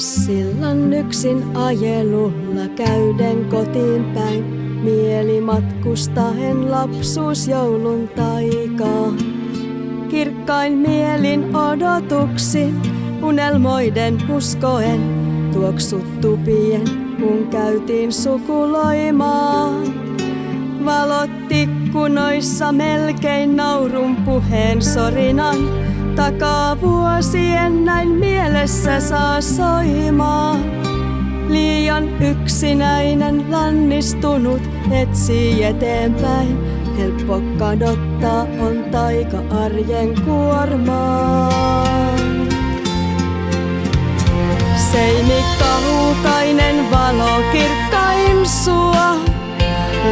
Sillan yksin ajelulla käyden kotiin päin, mieli matkustaen lapsuusjoulun taikaan. Kirkkain mielin odotuksin, unelmoiden uskoen, tuoksut tupien, kun käytiin sukuloimaan. Valot ikkunoissa melkein naurun puheen sorinan, takaa vuosien näin mielessä saa soimaan. Liian yksinäinen lannistunut etsii eteenpäin, helppo kadottaa on taika arjen kuormaa. Seini kaukainen valo kirkkain sua,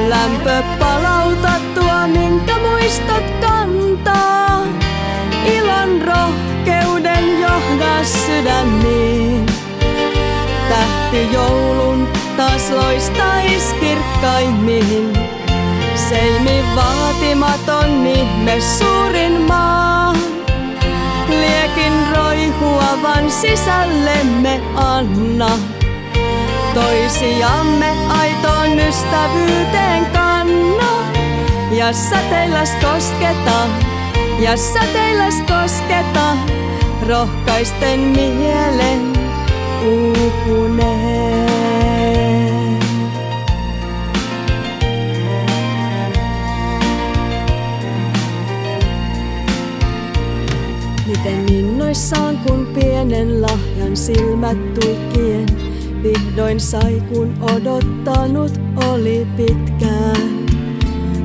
lämpö palauta tuo minkä muistot kantaa. Ilon rohkeuden johda sydämiin, tähti joulun taas loistais kirkkaimmin. Seimi vaatimaton ihme suurin maa, liekin roihuavan sisällemme anna. Toisiamme aitoon ystävyyteen kanna, ja säteilläs kosketa, ja säteilläs kosketa, rohkaisten mielen uupuneen. Miten innoissaan kun pienen lahjan silmät tuikien, vihdoin sai kun odottanut oli pitkään.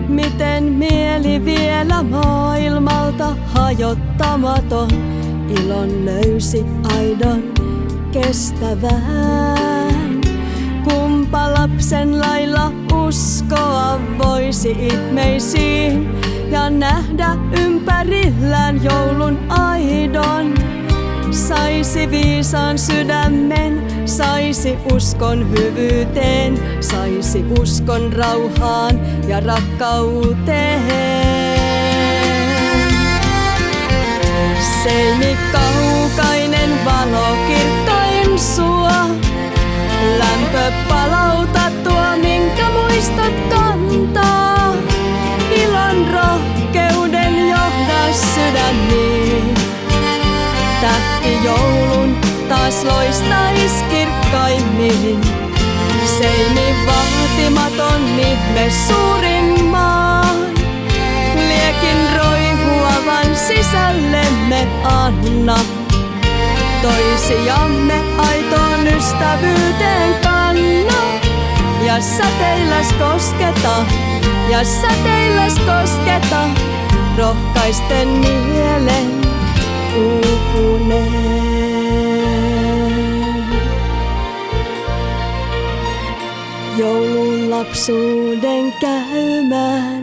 Miten mieli vielä maailmalta hajottamaton, ilon löysi aidon kestävään. Kumpa lapsen lailla uskoa voisi ihmeisiin ja nähdä ympärillään joulun aidon. Saisi viisaan sydämen, saisi uskon hyvyyteen, saisi uskon rauhaan ja rakkauteen. Seini kaukainen valo kirkkain sua, lämpö palauta tuo minkä muistot kantaa. Ilon rohkeuden johda sydämiin, tähti joulun taas loistais kirkkaimmin. Seini vaatimaton ihme suurin maan, liekin roihuavan sisällemme anna. Toisiamme aitoon ystävyyteen kanna, ja säteilläs kosketa, ja säteilläs kosketa, rohkaisten mielen uupuneen. Joulun lapsuuden käymään.